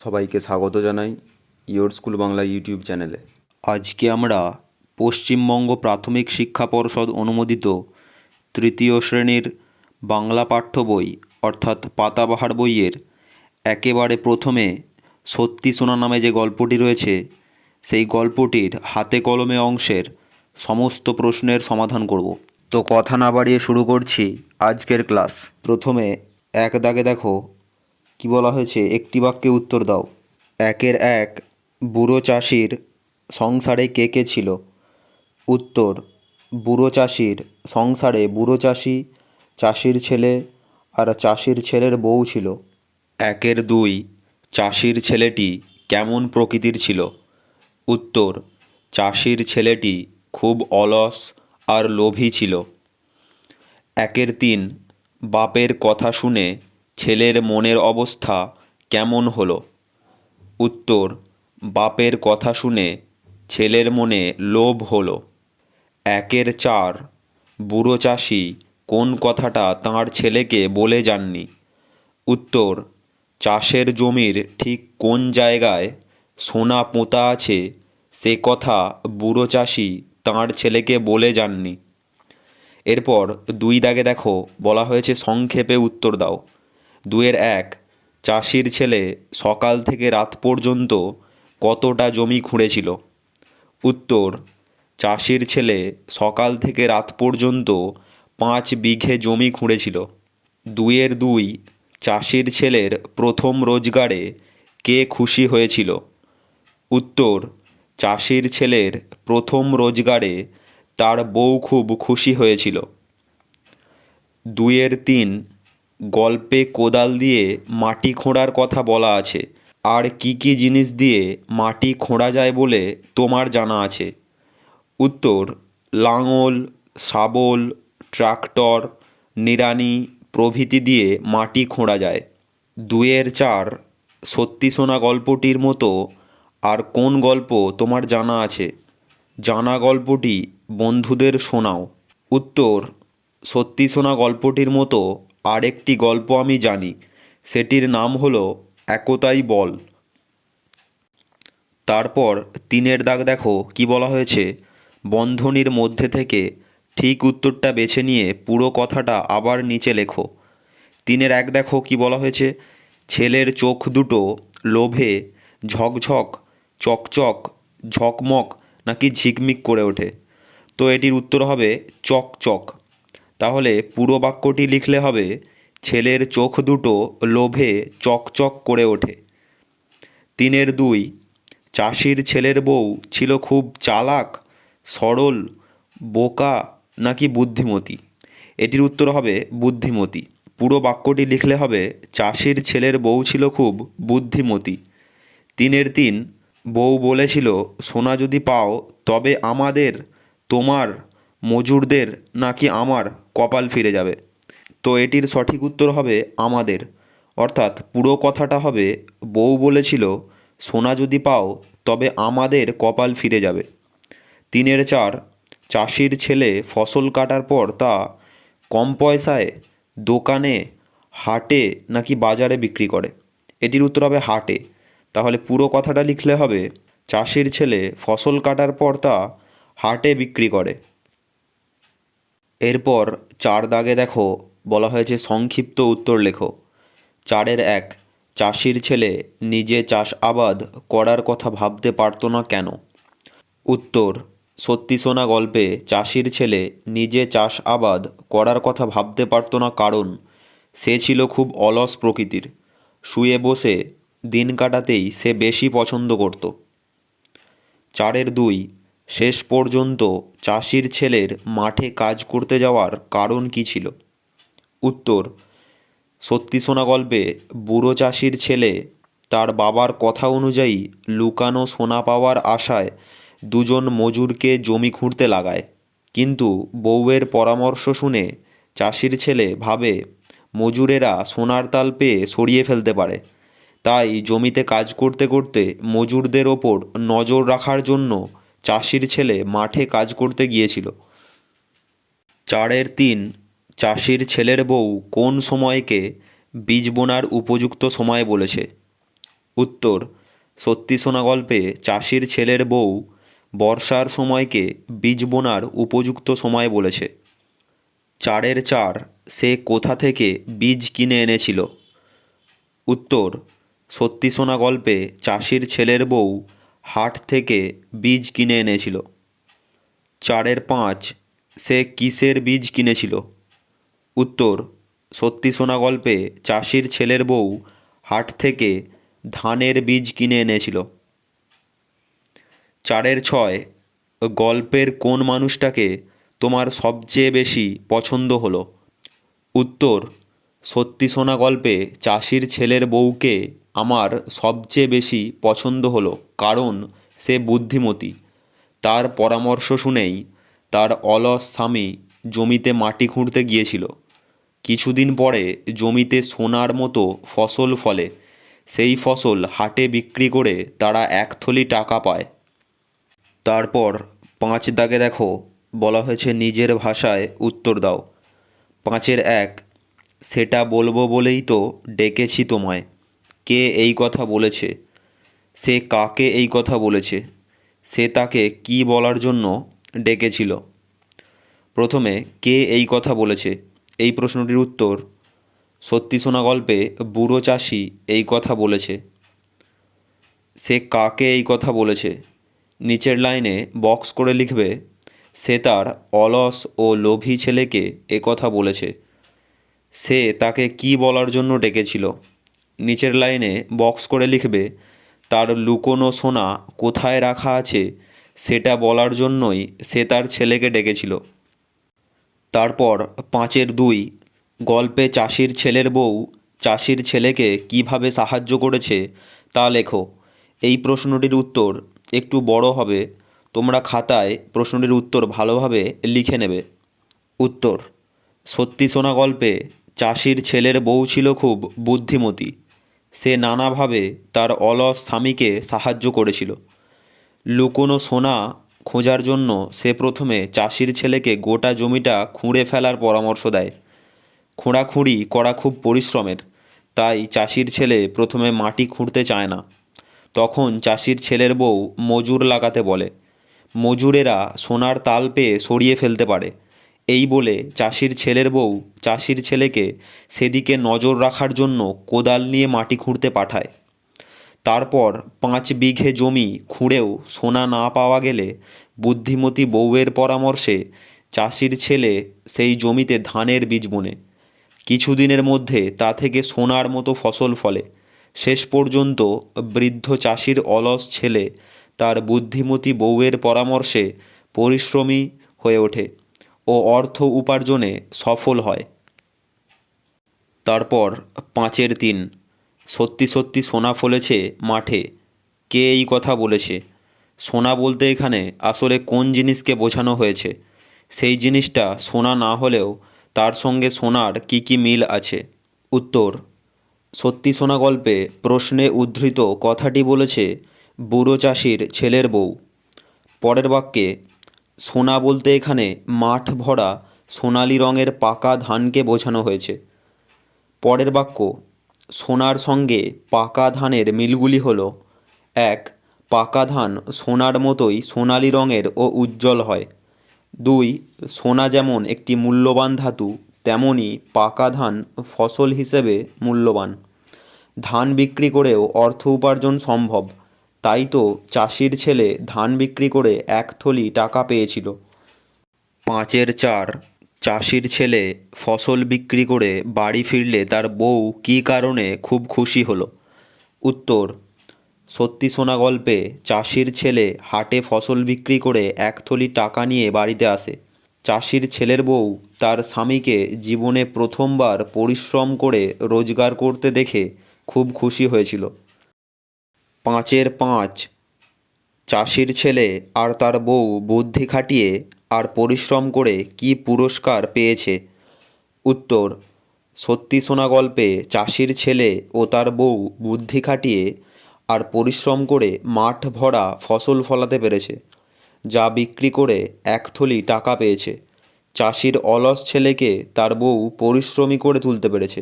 সবাইকে স্বাগত জানাই ইয়োর স্কুল বাংলা ইউটিউব চ্যানেলে। আজকে আমরা পশ্চিমবঙ্গ প্রাথমিক শিক্ষা পর্ষদ অনুমোদিত তৃতীয় শ্রেণীর বাংলা পাঠ্য বই অর্থাৎ পাতাবাহার বইয়ের একেবারে প্রথমে সত্যি সোনা নামে যে গল্পটি রয়েছে সেই গল্পটির হাতে কলমে অংশের সমস্ত প্রশ্নের সমাধান করব। তো কথা না বাড়িয়ে শুরু করছি আজকের ক্লাস। প্রথমে এক দাগে দেখো কি বলা হয়েছে, একটি বাক্যে উত্তর দাও। একের এক, বুড়ো চাষির সংসারে কে কে ছিল? উত্তর, বুড়ো চাষির সংসারে বুড়ো চাষি, চাষির ছেলে আর চাষির ছেলের বউ ছিল। একের দুই, চাষির ছেলেটি কেমন প্রকৃতির ছিল? উত্তর, চাষির ছেলেটি খুব অলস আর লোভী ছিল। একের তিন, বাপের কথা শুনে ছেলের মনের অবস্থা কেমন হলো? উত্তর, বাপের কথা শুনে ছেলের মনে লোভ হলো। একের চার, বুড়ো চাষি কোন কথাটা তাঁর ছেলেকে বলে যাননি? উত্তর, চাষের জমির ঠিক কোন জায়গায় সোনা পোঁতা আছে সে কথা বুড়ো চাষি তাঁর ছেলেকে বলে যাননি। এরপর দুই দাগে দেখো বলা হয়েছে সংক্ষেপে উত্তর দাও। দুয়ের এক, চাষির ছেলে সকাল থেকে রাত পর্যন্ত কতটা জমি খুঁড়েছিল? উত্তর, চাষির ছেলে সকাল থেকে রাত পর্যন্ত 5 বিঘে জমি খুঁড়েছিল। দুয়ের দুই, চাষির ছেলের প্রথম রোজগারে কে খুশি হয়েছিল? উত্তর, চাষির ছেলের প্রথম রোজগারে তার বউ খুব খুশি হয়েছিল। দুয়ের তিন, গল্পে কোদাল দিয়ে মাটি খোঁড়ার কথা বলা আছে, আর কি কি জিনিস দিয়ে মাটি খোঁড়া যায় বলে তোমার জানা আছে? উত্তর, লাঙল, শাবল, ট্রাক্টর, নিড়ানি প্রভৃতি দিয়ে মাটি খোঁড়া যায়। দুয়ের চার, সত্যি শোনা গল্পটির মতো আর কোন গল্প তোমার জানা আছে? জানা গল্পটি বন্ধুদের শোনাও। উত্তর, সত্যি শোনা গল্পটির মতো আরেকটি গল্প আমি জানি, সেটির নাম হলো একতাই বল। তারপর তিনের দাগ দেখো কি বলা হয়েছে, বন্ধনীর মধ্যে থেকে ঠিক উত্তরটা বেছে নিয়ে পুরো কথাটা আবার নিচে লেখো। তিনের এক দেখো কি বলা হয়েছে, ছেলের চোখ দুটো লোভে ঝকঝক, চকচক, ঝকমক নাকি ঝিকমিক করে ওঠে? তো এটির উত্তর হবে চকচক। তাহলে পুরো বাক্যটি লিখলে হবে, ছেলের চোখ দুটো লোভে চকচক করে ওঠে। তিনের দুই, চাষির ছেলের বউ ছিল খুব চালাক, সরল, বোকা নাকি বুদ্ধিমতী? এটির উত্তর হবে বুদ্ধিমতী। পুরো বাক্যটি লিখলে হবে, চাষির ছেলের বউ ছিল খুব বুদ্ধিমতী। তিনের তিন, বউ বলেছিল সোনা যদি পাও তবে আমাদের, তোমার, মজুরদের নাকি আমার কপাল ফিরে যাবে? তো এটির সঠিক উত্তর হবে আমাদের। অর্থাৎ পুরো কথাটা হবে, বউ বলেছিল সোনা যদি পাও তবে আমাদের কপাল ফিরে যাবে। তিনের চার, চাষির ছেলে ফসল কাটার পর তা কম পয়সায় দোকানে, হাটে নাকি বাজারে বিক্রি করে? এটির উত্তর হবে হাটে। তাহলে পুরো কথাটা লিখলে হবে, চাষির ছেলে ফসল কাটার পর তা হাটে বিক্রি করে। এরপর চার দাগে দেখো বলা হয়েছে সংক্ষিপ্ত উত্তর লেখো। চারের এক, চাষির ছেলে নিজে চাষ আবাদ করার কথা ভাবতে পারতো না কেন? উত্তর, সত্যি শোনা গল্পে চাষির ছেলে নিজে চাষ আবাদ করার কথা ভাবতে পারতো না কারণ সে ছিল খুব অলস প্রকৃতির। শুয়ে বসে দিন কাটাতেই সে বেশি পছন্দ করত। চারের দুই, শেষ পর্যন্ত চাষির ছেলের মাঠে কাজ করতে যাওয়ার কারণ কী ছিল? উত্তর, সত্যি শোনা গল্পে বুড়ো চাষির ছেলে তার বাবার কথা অনুযায়ী লুকানো সোনা পাওয়ার আশায় দুজন মজুরকে জমি খুঁড়তে লাগায়, কিন্তু বউয়ের পরামর্শ শুনে চাষির ছেলে ভাবে মজুরেরা সোনার তাল পেয়ে সরিয়ে ফেলতে পারে, তাই জমিতে কাজ করতে করতে মজুরদের ওপর নজর রাখার জন্য চাষির ছেলে মাঠে কাজ করতে গিয়েছিল। চারের তিন, চাষির ছেলের বউ কোন সময়কে বীজ বোনার উপযুক্ত সময় বলেছে? উত্তর, সত্যি শোনা গল্পে চাষির ছেলের বউ বর্ষার সময়কে বীজ বোনার উপযুক্ত সময় বলেছে। 4-এর 4, সে কোথা থেকে বীজ কিনে এনেছিল? উত্তর, সত্যি শোনা গল্পে চাষির ছেলের বউ হাট থেকে বীজ কিনে এনেছিল। 4-এর 5, সে কিসের বীজ কিনেছিল? উত্তর, সত্যি শোনা গল্পে চাষির ছেলের বউ হাট থেকে ধানের বীজ কিনে এনেছিল। 4-এর 6, গল্পের কোন মানুষটাকে তোমার সবচেয়ে বেশি পছন্দ হলো? উত্তর, সত্যি শোনা গল্পে চাষির ছেলের বউকে আমার সবচেয়ে বেশি পছন্দ হলো কারণ সে বুদ্ধিমতী। তার পরামর্শ শুনেই তার অলস স্বামী জমিতে মাটি খুঁড়তে গিয়েছিল। কিছুদিন পরে জমিতে সোনার মতো ফসল ফলে। সেই ফসল হাটে বিক্রি করে তারা 1 থলি টাকা পায়। তারপর 5 দাগে দেখো, বলা হয়েছে নিজের ভাষায় উত্তর দাও। 5-এর 1, সেটা বলবো বলেই তো ডেকেছি তোমায়। কে এই কথা বলেছে? সে কাকে এই কথা বলেছে? সে তাকে কি বলার জন্য ডেকেছিল? প্রথমে কে এই কথা বলেছে এই প্রশ্নটির উত্তর, সত্যি শোনা গল্পে বুড়ো চাষি এই কথা বলেছে। সে কাকে এই কথা বলেছে? নিচের লাইনে বক্স করে লিখবে, সে তার অলস ও লোভী ছেলেকে এ কথা বলেছে। সে তাকে কি বলার জন্য ডেকেছিল? নিচের লাইনে বক্স করে লিখবে, তার লুকোনো সোনা কোথায় রাখা আছে সেটা বলার জন্যই সে তার ছেলেকে ডেকেছিল। তারপর 5-এর 2, গল্পে চাষির ছেলের বউ চাষির ছেলেকে কিভাবে সাহায্য করেছে তা লেখো। এই প্রশ্নটির উত্তর একটু বড় হবে, তোমরা খাতায় প্রশ্নটির উত্তর ভালোভাবে লিখে নেবে। উত্তর, সত্যি শোনা গল্পে চাষির ছেলের বউ ছিল খুব বুদ্ধিমতী। সে নানাভাবে তার অলস স্বামীকে সাহায্য করেছিল। লুকোনো সোনা খোঁজার জন্য সে প্রথমে চাষির ছেলেকে গোটা জমিটা খুঁড়ে ফেলার পরামর্শ দেয়। খোঁড়াখুঁড়ি করা খুব পরিশ্রমের, তাই চাষির ছেলে প্রথমে মাটি খুঁড়তে চায় না। তখন চাষির ছেলের বউ মজুর লাগাতে বলে। মজুরেরা সোনার তাল পেয়ে সরিয়ে ফেলতে পারে। এই বলে চাষির ছেলের বউ চাষির ছেলেকে সেদিকে নজর রাখার জন্য কোদাল নিয়ে মাটি খুঁড়তে পাঠায়। তারপর 5 বিঘে জমি খুঁড়েও সোনা না পাওয়া গেলে বুদ্ধিমতী বউয়ের পরামর্শে চাষির ছেলে সেই জমিতে ধানের বীজ বোনে। কিছুদিনের মধ্যে তা থেকে সোনার মতো ফসল ফলে। শেষ পর্যন্ত বৃদ্ধ চাষির অলস ছেলে তার বুদ্ধিমতী বউয়ের পরামর্শে পরিশ্রমী হয়ে ওঠে ও অর্থ উপার্জনে সফল হয়। তারপর 5-এর 3, সত্যি সত্যি সোনা ফলেছে মাঠে। কে এই কথা বলেছে? সোনা বলতে এখানে আসলে কোন জিনিসকে বোঝানো হয়েছে? সেই জিনিসটা সোনা না হলেও তার সঙ্গে সোনার কী কী মিল আছে? উত্তর, সত্যি শোনা গল্পে প্রশ্নে উদ্ধৃত কথাটি বলেছে বুড়ো চাষির ছেলের বউ। পরের বাক্যে সোনা বলতে এখানে মাঠ ভরা সোনালি রঙের পাকা ধানকে বোঝানো হয়েছে। পরের বাক্য, সোনার সঙ্গে পাকা ধানের মিলগুলি হলো: 1, পাকা ধান সোনার মতোই সোনালি রঙের ও উজ্জ্বল হয়। 2, সোনা যেমন একটি মূল্যবান ধাতু তেমনই পাকা ধান ফসল হিসেবে মূল্যবান। ধান বিক্রি করেও অর্থ উপার্জন সম্ভব, তাই তো চাষির ছেলে ধান বিক্রি করে 1 থলি টাকা পেয়েছিল। 5-এর 4, চাষির ছেলে ফসল বিক্রি করে বাড়ি ফিরলে তার বউ কী কারণে খুব খুশি হলো? উত্তর, সত্যি শোনা গল্পে চাষির ছেলে হাটে ফসল বিক্রি করে 1 থলি টাকা নিয়ে বাড়িতে আসে। চাষির ছেলের বউ তার স্বামীকে জীবনে প্রথমবার পরিশ্রম করে রোজগার করতে দেখে খুব খুশি হয়েছিল। 5-এর 5, চাষির ছেলে আর তার বউ বুদ্ধি খাটিয়ে আর পরিশ্রম করে কি পুরস্কার পেয়েছে? উত্তর, সত্যি শোনা গল্পে চাষির ছেলে ও তার বউ বুদ্ধি খাটিয়ে আর পরিশ্রম করে মাঠ ভরা ফসল ফলাতে পেরেছে, যা বিক্রি করে 1 থলি টাকা পেয়েছে। চাষির অলস ছেলেকে তার বউ পরিশ্রমী করে তুলতে পেরেছে।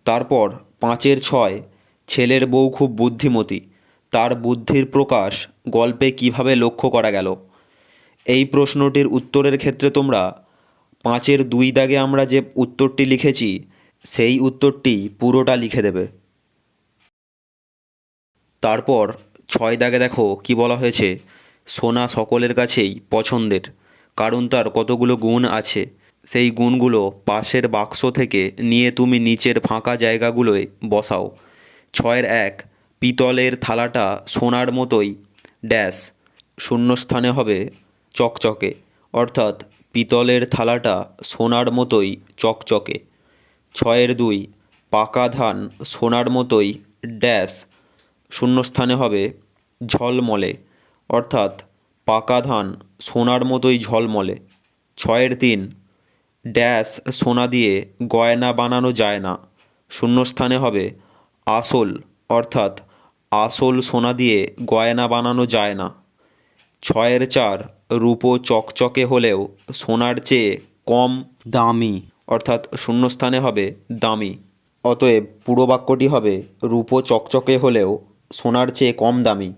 তারপর 5-এর 6, ছেলের বউ খুব বুদ্ধিমতী, তার বুদ্ধির প্রকাশ গল্পে কিভাবে লক্ষ্য করা গেল? এই প্রশ্নটির উত্তরের ক্ষেত্রে তোমরা 5-এর 2 দাগে আমরা যে উত্তরটি লিখেছি সেই উত্তরটি পুরোটা লিখে দেবে। তারপর 6 দাগে দেখো কি বলা হয়েছে, সোনা সকলের কাছেই পছন্দের, কারণ তার কতগুলো গুণ আছে। সেই গুণগুলো পাশের বাক্স থেকে নিয়ে তুমি নিচের ফাঁকা জায়গাগুলোয় বসাও। 6-1, পিতলের থালাটা সোনার মতোই ড্যাশ, শূন্যস্থানে হবে চকচকে, অর্থাৎ পিতলের থালাটা সোনার মতোই চকচকে। 6-2, পাকা ধান সোনার মতোই ড্যাশ, শূন্যস্থানে হবে ঝলমলে, অর্থাৎ পাকা ধান সোনার মতোই ঝলমলে। 6-3, ড্যাশ সোনা দিয়ে গয়না বানানো যায় না, শূন্যস্থানে হবে আসল, অর্থাৎ আসল সোনা দিয়ে গয়না বানানো যায় না। 6-4, রূপো চকচকে হলেও সোনার চেয়ে কম দামি, অর্থাৎ শূন্যস্থানে হবে দামি। অতএব পুরো বাক্যটি হবে রূপো চকচকে হলেও সোনার চেয়ে কম দামি।